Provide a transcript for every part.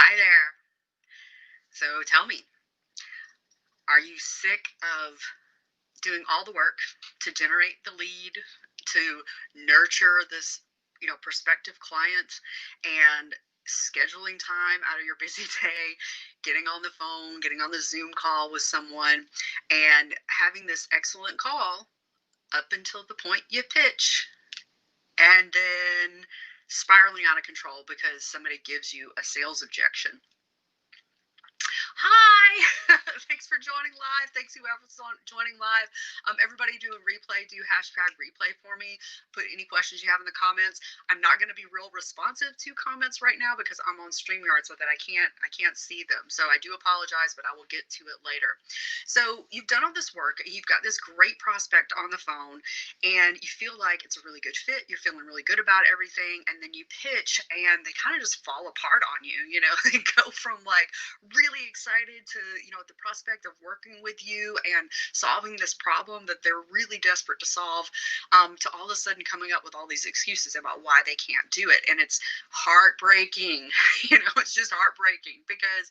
Hi there. So tell me, are you sick of doing all the work to generate the lead, to nurture this, prospective client and scheduling time out of your busy day, getting on the phone, getting on the Zoom call with someone and having this excellent call up until the point you pitch and then spiraling out of control because somebody gives you a sales objection? Hi. Thanks for joining live. Thanks whoever's joining live. Everybody doing replay, do hashtag replay for me. Put any questions you have in the comments. I'm not going to be real responsive to comments right now because I'm on StreamYard so that I can't see them. So I do apologize, but I will get to it later. So you've done all this work. You've got this great prospect on the phone and you feel like it's a really good fit. You're feeling really good about everything. And then you pitch and they kind of just fall apart on you. They go from like really excited to the prospect of working with you and solving this problem that they're really desperate to solve, to all of a sudden coming up with all these excuses about why they can't do it. And it's heartbreaking. It's just heartbreaking because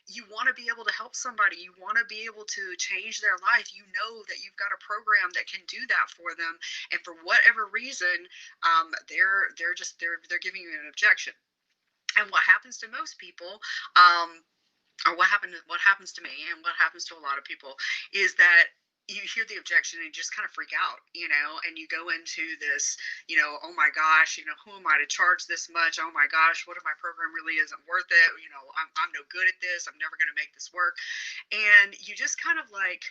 you want to be able to help somebody. You want to be able to change their life. You know that you've got a program that can do that for them, and for whatever reason, they're giving you an objection. And what happens to most people, or what happens to me and what happens to a lot of people, is that you hear the objection and you just kind of freak out, and you go into this, oh my gosh, who am I to charge this much? Oh my gosh, what if my program really isn't worth it? I'm no good at this. I'm never going to make this work. And you just kind of like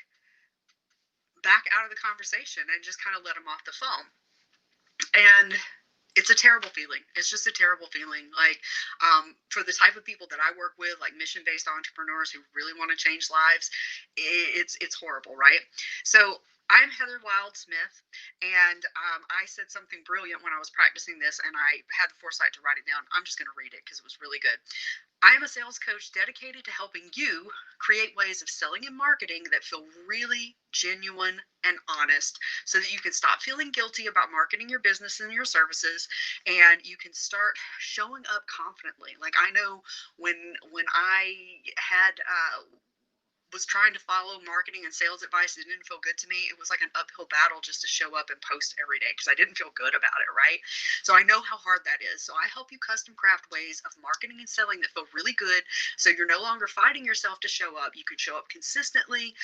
back out of the conversation and just kind of let them off the phone. And it's a terrible feeling. It's just a terrible feeling. Like, for the type of people that I work with, like mission-based entrepreneurs who really want to change lives, it's horrible, right? So I'm Heather Wild Smith, and I said something brilliant when I was practicing this, and I had the foresight to write it down. I'm just going to read it because it was really good. I am a sales coach dedicated to helping you create ways of selling and marketing that feel really genuine and honest so that you can stop feeling guilty about marketing your business and your services, and you can start showing up confidently. Like, I know when I had was trying to follow marketing and sales advice, it didn't feel good to me. It was like an uphill battle just to show up and post every day because I didn't feel good about it, right? So I know how hard that is. So I help you custom craft ways of marketing and selling that feel really good, so you're no longer fighting yourself to show up. You can show up consistently,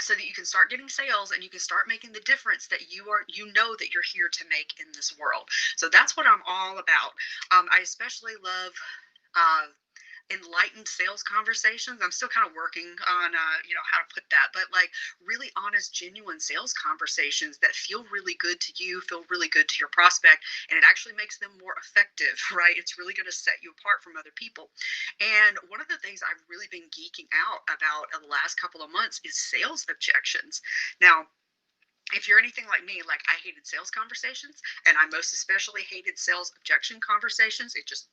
so that you can start getting sales and you can start making the difference that you know that you're here to make in this world. So that's what I'm all about. I especially love enlightened sales conversations. I'm still kind of working on, how to put that, but like really honest, genuine sales conversations that feel really good to you, feel really good to your prospect, and it actually makes them more effective, right? It's really going to set you apart from other people. And one of the things I've really been geeking out about in the last couple of months is sales objections. Now, if you're anything like me, like I hated sales conversations, and I most especially hated sales objection conversations. It just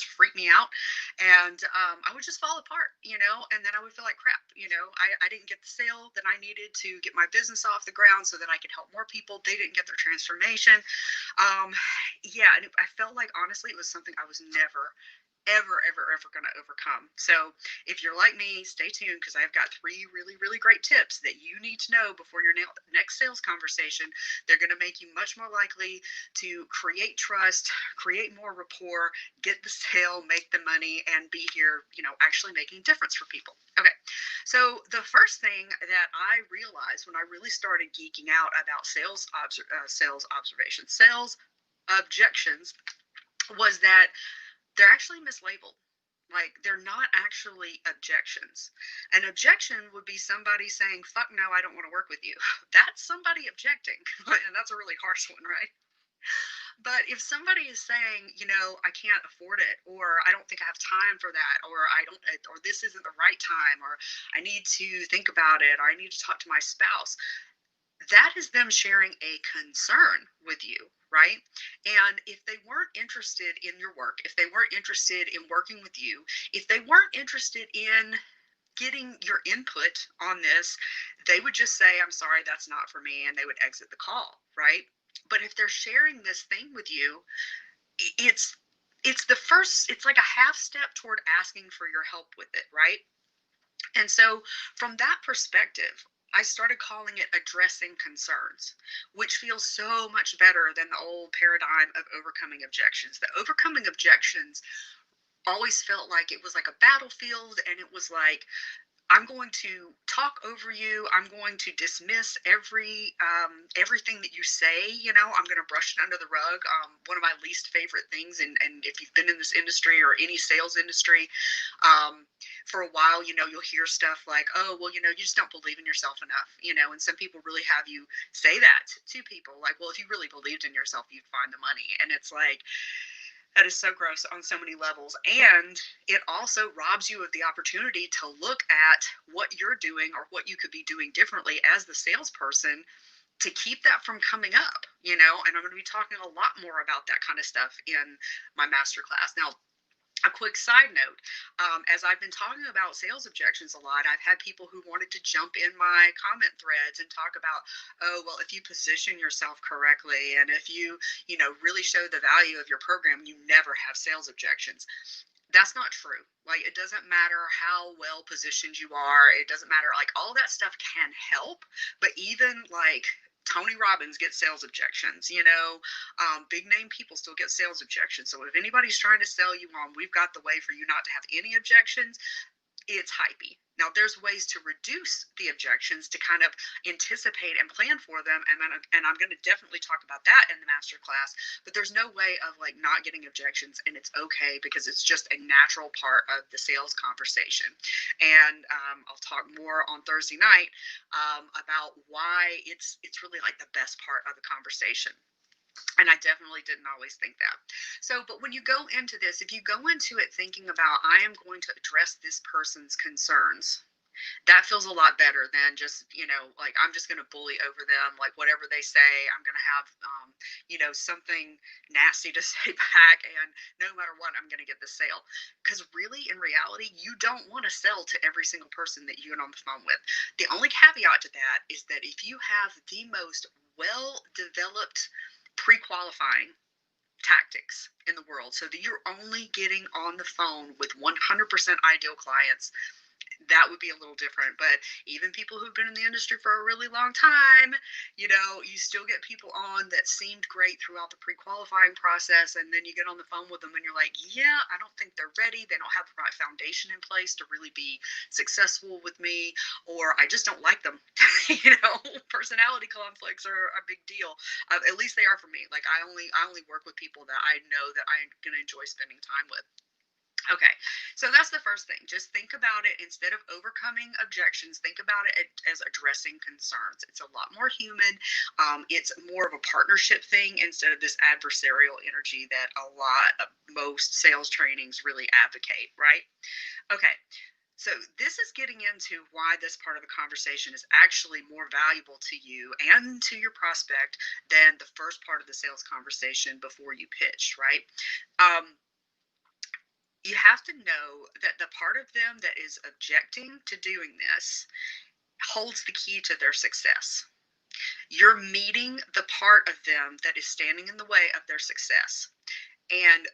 freaked me out. And I would just fall apart, and then I would feel like crap. I didn't get the sale that I needed to get my business off the ground so that I could help more people. They didn't get their transformation. Yeah, and I felt like, honestly, it was something I was never, ever going to overcome. So if you're like me, stay tuned because I've got 3 really, really great tips that you need to know before your next sales conversation. They're going to make you much more likely to create trust, create more rapport, get the sale, make the money, and be here, actually making a difference for people. Okay. So the first thing that I realized when I really started geeking out about sales observations, sales objections, was that they're actually mislabeled. Like, they're not actually objections. An objection would be somebody saying, fuck no, I don't want to work with you. That's somebody objecting. And that's a really harsh one, right? But if somebody is saying, I can't afford it, or I don't think I have time for that, or this isn't the right time, or I need to think about it, or I need to talk to my spouse, that is them sharing a concern with you, right? And if they weren't interested in your work, if they weren't interested in working with you, if they weren't interested in getting your input on this, they would just say, I'm sorry, that's not for me, and they would exit the call, right? But if they're sharing this thing with you, it's it's like a half step toward asking for your help with it, right? And so, from that perspective, I started calling it addressing concerns, which feels so much better than the old paradigm of overcoming objections. The overcoming objections always felt like it was like a battlefield, and it was like, I'm going to talk over you. I'm going to dismiss everything that you say. I'm going to brush it under the rug. One of my least favorite things, and if you've been in this industry or any sales industry, um, for a while, you'll hear stuff like, "Oh, well, you just don't believe in yourself enough," and some people really have you say that to people, like, "Well, if you really believed in yourself, you'd find the money," and it's like, that is so gross on so many levels. And it also robs you of the opportunity to look at what you're doing or what you could be doing differently as the salesperson to keep that from coming up. And I'm going to be talking a lot more about that kind of stuff in my masterclass. Now, a quick side note, as I've been talking about sales objections a lot, I've had people who wanted to jump in my comment threads and talk about, oh, well, if you position yourself correctly and if you really show the value of your program, you never have sales objections. That's not true. Like, it doesn't matter how well positioned you are. It doesn't matter. Like, all that stuff can help, but even like Tony Robbins gets sales objections. Big name people still get sales objections. So if anybody's trying to sell you on, we've got the way for you not to have any objections, it's hypey. Now, there's ways to reduce the objections to kind of anticipate and plan for them, and I'm going to definitely talk about that in the master class. But there's no way of like not getting objections, and it's okay because it's just a natural part of the sales conversation. And I'll talk more on Thursday night about why it's really like the best part of the conversation. And I definitely didn't always think that. So, but when you go into this, if you go into it thinking about, I am going to address this person's concerns, that feels a lot better than just, like, I'm just going to bully over them. Like, whatever they say, I'm going to have, something nasty to say back. And no matter what, I'm going to get the sale. Because really, in reality, you don't want to sell to every single person that you get on the phone with. The only caveat to that is that if you have the most well developed pre-qualifying tactics in the world, so that you're only getting on the phone with 100% ideal clients, that would be a little different. But even people who've been in the industry for a really long time, you still get people on that seemed great throughout the pre-qualifying process, and then you get on the phone with them and you're like, yeah, I don't think they're ready. They don't have the right foundation in place to really be successful with me, or I just don't like them. Personality conflicts are a big deal. At least they are for me. Like, I only work with people that I know that I'm gonna enjoy spending time with. Okay, so that's the first thing. Just think about it, instead of overcoming objections, think about it as addressing concerns. It's a lot more human. It's more of a partnership thing instead of this adversarial energy that a lot of most sales trainings really advocate, right? Okay, so this is getting into why this part of the conversation is actually more valuable to you and to your prospect than the first part of the sales conversation before you pitch, right? You have to know that the part of them that is objecting to doing this holds the key to their success. You're meeting the part of them that is standing in the way of their success. And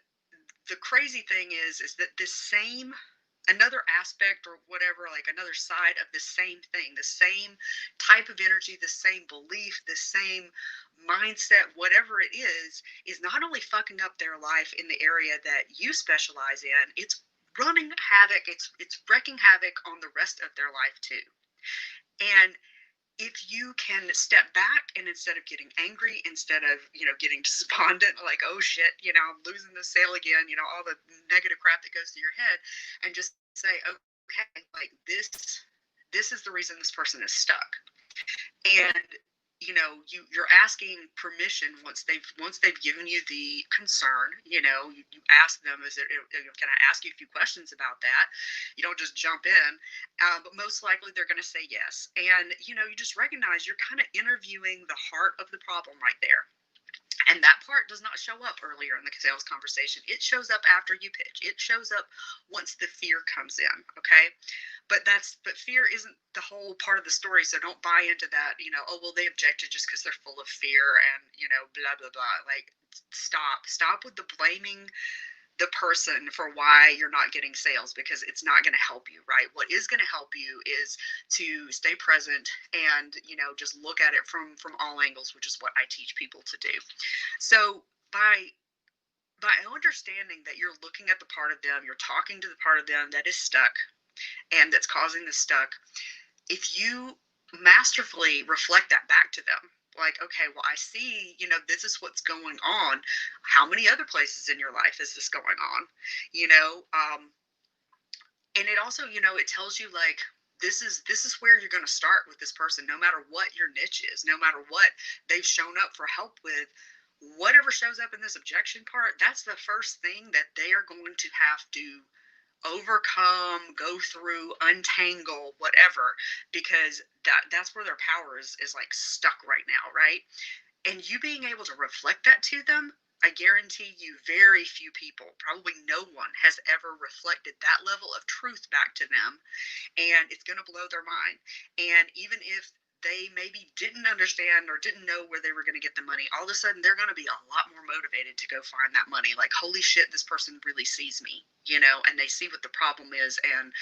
the crazy thing is that this same, another aspect or whatever, like another side of the same thing, the same type of energy, the same belief, the same mindset, whatever it is not only fucking up their life in the area that you specialize in, it's running havoc, it's wrecking havoc on the rest of their life too. And if you can step back and instead of getting angry, instead of, getting despondent, like, oh shit, I'm losing the sale again, all the negative crap that goes through your head, and just say, okay, like this is the reason this person is stuck. And you're asking permission once they've given you the concern. You ask them, can I ask you a few questions about that? You don't just jump in, but most likely they're going to say yes. And you just recognize you're kind of interviewing the heart of the problem right there. And that part does not show up earlier in the sales conversation. It shows up after you pitch. It shows up once the fear comes in. Okay. But fear isn't the whole part of the story. So don't buy into that, oh, well, they objected just because they're full of fear and, blah, blah, blah. Like, stop with the blaming the person for why you're not getting sales, because it's not going to help you, right? What is going to help you is to stay present and, just look at it from all angles, which is what I teach people to do. So by understanding that you're looking at the part of them, you're talking to the part of them that is stuck and that's causing the stuck, if you masterfully reflect that back to them, like, okay, well, I see, this is what's going on. How many other places in your life is this going on? You know, and it also, it tells you like, this is where you're going to start with this person, no matter what your niche is, no matter what they've shown up for help with. Whatever shows up in this objection part, that's the first thing that they are going to have to overcome, go through, untangle, whatever, because that's where their power is like stuck right now, right? And you being able to reflect that to them, I guarantee you very few people, probably no one, has ever reflected that level of truth back to them, and it's going to blow their mind. And even if they maybe didn't understand or didn't know where they were going to get the money, all of a sudden they're going to be a lot more motivated to go find that money. Like, holy shit, this person really sees me, and they see what the problem is. And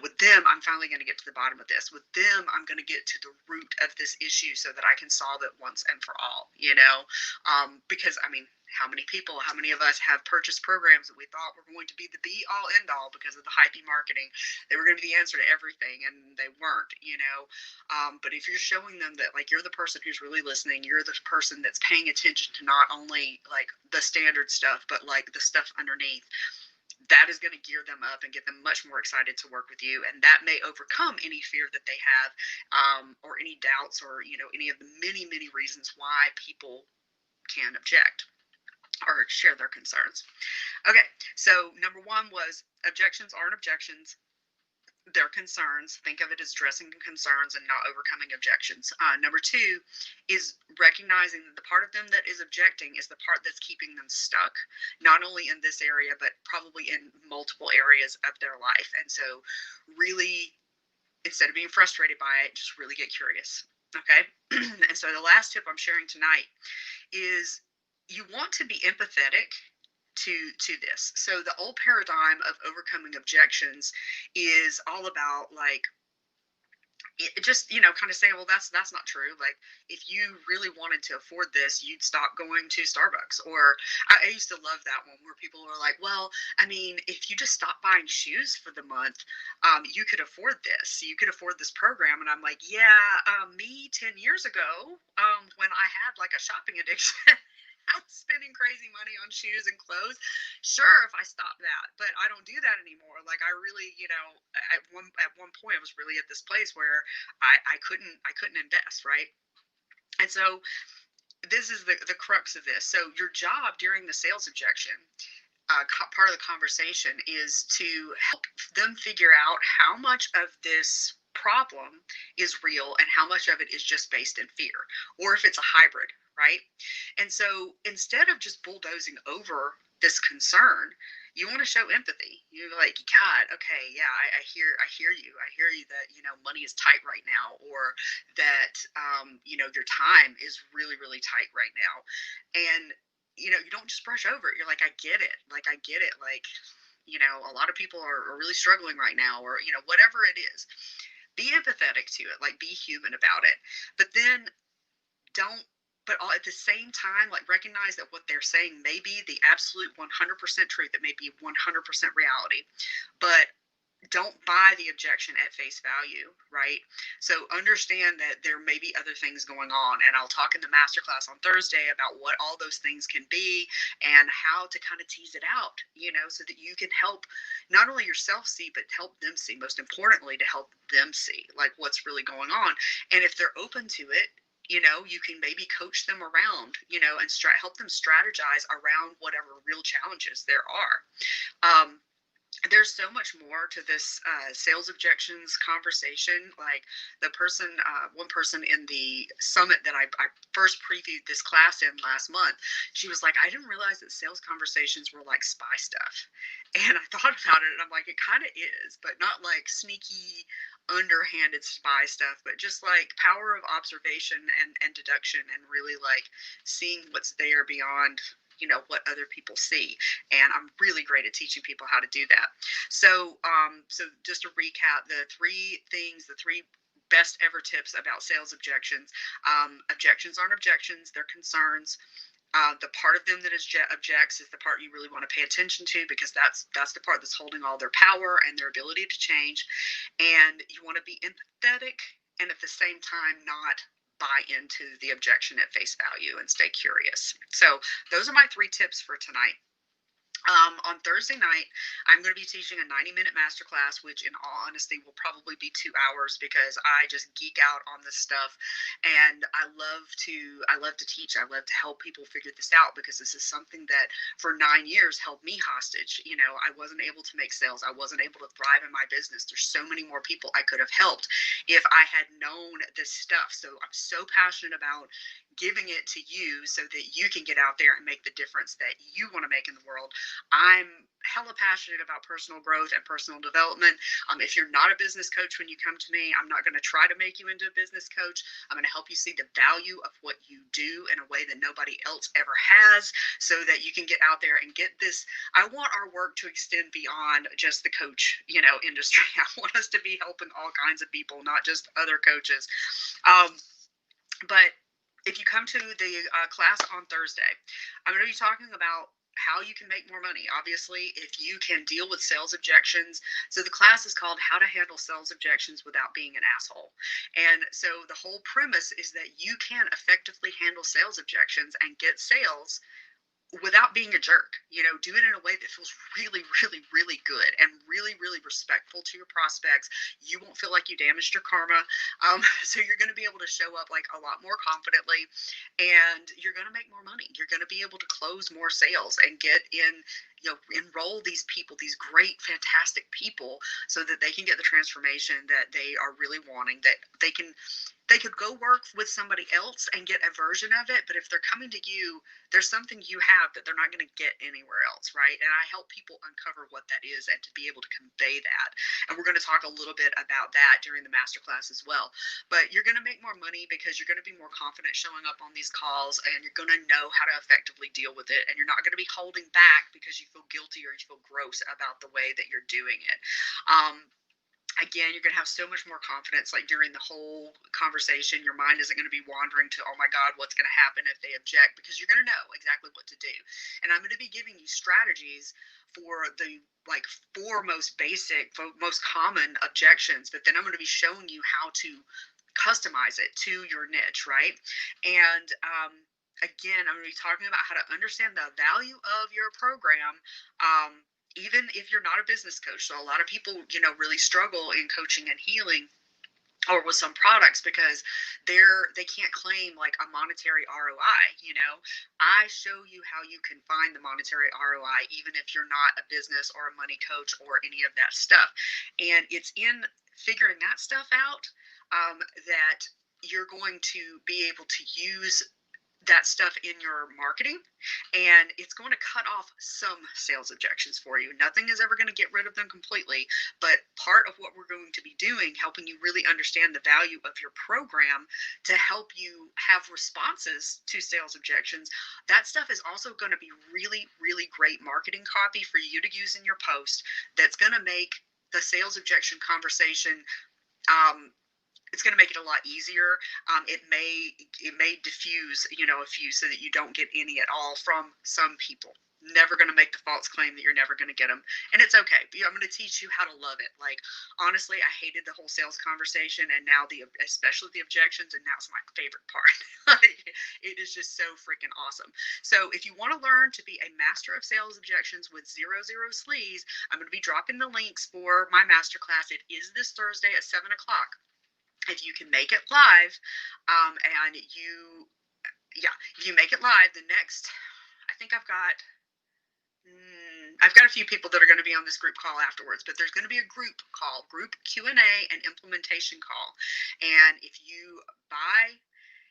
with them, I'm finally going to get to the bottom of this. With them, I'm going to get to the root of this issue so that I can solve it once and for all, because I mean, how many of us have purchased programs that we thought were going to be the be all end all because of the hypey marketing? They were going to be the answer to everything, and they weren't. But if you're showing them that, like, you're the person who's really listening, you're the person that's paying attention to not only like the standard stuff, but like the stuff underneath, that is going to gear them up and get them much more excited to work with you. And that may overcome any fear that they have, or any doubts, or, any of the many, many reasons why people can object or share their concerns. Okay, so number one was objections aren't objections. They're concerns. Think of it as addressing concerns and not overcoming objections. Number two is recognizing that the part of them that is objecting is the part that's keeping them stuck, not only in this area, but probably in multiple areas of their life. And so really, instead of being frustrated by it, just really get curious. Okay. And so the last tip I'm sharing tonight is you want to be empathetic to this. So the old paradigm of overcoming objections is all about like just kind of saying, well, that's not true. Like, if you really wanted to afford this, you'd stop going to Starbucks. Or I used to love that one where people are like, well, I mean, if you just stop buying shoes for the month, you could afford this, you could afford this program. And I'm like, yeah, me 10 years ago, when I had like a shopping addiction, I was spending crazy money on shoes and clothes. Sure, if I stop that, but I don't do that anymore. Like, I really, at one point I was really at this place where I couldn't invest, right? And so this is the crux of this. So your job during the sales objection, part of the conversation, is to help them figure out how much of this problem is real and how much of it is just based in fear, or if it's a hybrid, right? And so instead of just bulldozing over this concern, you want to show empathy. You're like, God, okay, yeah, I hear you. I hear you that, money is tight right now, or that, your time is really, really tight right now. And, you don't just brush over it. You're like, I get it. Like, I get it. Like, a lot of people are really struggling right now, or, whatever it is. Be empathetic to it. Like, be human about it. But then don't, but all at the same time, like, recognize that what they're saying may be the absolute 100% truth. It may be 100% reality, but don't buy the objection at face value, right? So understand that there may be other things going on, and I'll talk in the masterclass on Thursday about what all those things can be and how to kind of tease it out, so that you can help not only yourself see, but help them see. Most importantly, to help them see like what's really going on. And if they're open to it, you can maybe coach them around, and help them strategize around whatever real challenges there are. There's so much more to this sales objections conversation. Like, one person in the summit that I first previewed this class in last month, she was like, I didn't realize that sales conversations were like spy stuff. And I thought about it, and I'm like, it kind of is, but not like sneaky, underhanded spy stuff, but just like power of observation and deduction, and really like seeing what's there beyond what other people see. And I'm really great at teaching people how to do that. So just to recap, the three best ever tips about sales objections. Objections aren't objections, they're concerns. The part of them that objects is the part you really want to pay attention to, because that's the part that's holding all their power and their ability to change. And you want to be empathetic, and at the same time not buy into the objection at face value, and stay curious. So those are my three tips for tonight. On Thursday night, I'm going to be teaching a 90-minute masterclass, which in all honesty will probably be 2 hours, because I just geek out on this stuff. And I love to teach. I love to help people figure this out, because this is something that for 9 years held me hostage. I wasn't able to make sales. I wasn't able to thrive in my business. There's so many more people I could have helped if I had known this stuff. So I'm so passionate about giving it to you so that you can get out there and make the difference that you want to make in the world. I'm hella passionate about personal growth and personal development. If you're not a business coach when you come to me, I'm not going to try to make you into a business coach. I'm going to help you see the value of what you do in a way that nobody else ever has, so that you can get out there and get this. I want our work to extend beyond just the coach, industry. I want us to be helping all kinds of people, not just other coaches. But if you come to the class on Thursday, I'm going to be talking about how you can make more money. Obviously, if you can deal with sales objections. So the class is called How to Handle Sales Objections Without Being an Asshole. And so the whole premise is that you can effectively handle sales objections and get sales without being a jerk. Do it in a way that feels really, really, really good, and really, really respectful to your prospects. You won't feel like you damaged your karma. So you're going to be able to show up like a lot more confidently, and you're going to make more money. You're going to be able to close more sales and get in, enroll these people, these great, fantastic people, so that they can get the transformation that they are really wanting, that they could go work with somebody else and get a version of it. But if they're coming to you, there's something you have that they're not going to get anywhere else, right? And I help people uncover what that is and to be able to convey that. And we're going to talk a little bit about that during the masterclass as well. But you're going to make more money because you're going to be more confident showing up on these calls, and you're going to know how to effectively deal with it. And you're not going to be holding back because you feel guilty or you feel gross about the way that you're doing it. Again, you're going to have so much more confidence. Like during the whole conversation, your mind isn't going to be wandering to, oh my God, what's going to happen if they object, because you're going to know exactly what to do. And I'm going to be giving you strategies for the four most basic, most common objections, but then I'm going to be showing you how to customize it to your niche, right? And again, I'm going to be talking about how to understand the value of your program, even if you're not a business coach. So a lot of people, really struggle in coaching and healing, or with some products, because they can't claim like a monetary ROI. I show you how you can find the monetary ROI, even if you're not a business or a money coach or any of that stuff. And it's in figuring that stuff out that you're going to be able to use that stuff in your marketing, and it's going to cut off some sales objections for you. Nothing is ever going to get rid of them completely, but part of what we're going to be doing, helping you really understand the value of your program to help you have responses to sales objections, that stuff is also going to be really, really great marketing copy for you to use in your post. That's going to make the sales objection conversation it's going to make it a lot easier. It may diffuse, a few, so that you don't get any at all from some people. Never going to make the false claim that you're never going to get them. And it's okay. I'm going to teach you how to love it. Like, honestly, I hated the whole sales conversation, and now especially the objections, and that's my favorite part. It is just so freaking awesome. So if you want to learn to be a master of sales objections with zero sleaze, I'm going to be dropping the links for my masterclass. It is this Thursday at 7 o'clock. If you can make it live, and you make it live, the next, I think I've got a few people that are going to be on this group call afterwards, but there's going to be a group call, group Q&A and implementation call. And if you buy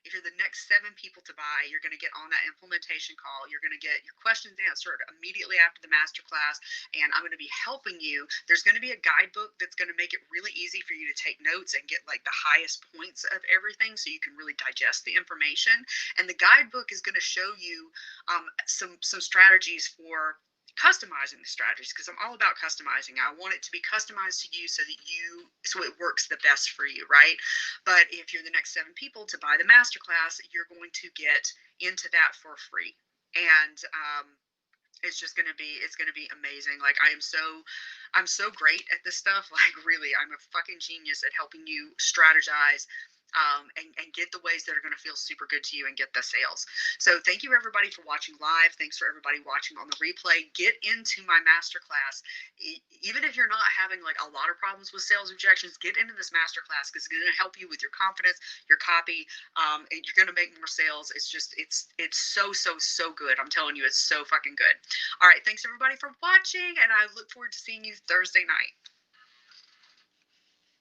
If you're the next 7 people to buy, you're going to get on that implementation call. You're going to get your questions answered immediately after the masterclass, and I'm going to be helping you. There's going to be a guidebook that's going to make it really easy for you to take notes and get like the highest points of everything so you can really digest the information. And the guidebook is going to show you some strategies for customizing the strategies, because I'm all about customizing. I want it to be customized to you so it works the best for you, right? But if you're the next 7 people to buy the masterclass, you're going to get into that for free. And it's gonna be amazing. Like I'm so great at this stuff. Like really, I'm a fucking genius at helping you strategize, and get the ways that are going to feel super good to you and get the sales. So thank you everybody for watching live. Thanks for everybody watching on the replay. Get into my masterclass. Even if you're not having like a lot of problems with sales objections, get into this masterclass because it's going to help you with your confidence, your copy, and you're going to make more sales. It's so good. I'm telling you, it's so fucking good. All right, thanks everybody for watching, and I look forward to seeing you Thursday night.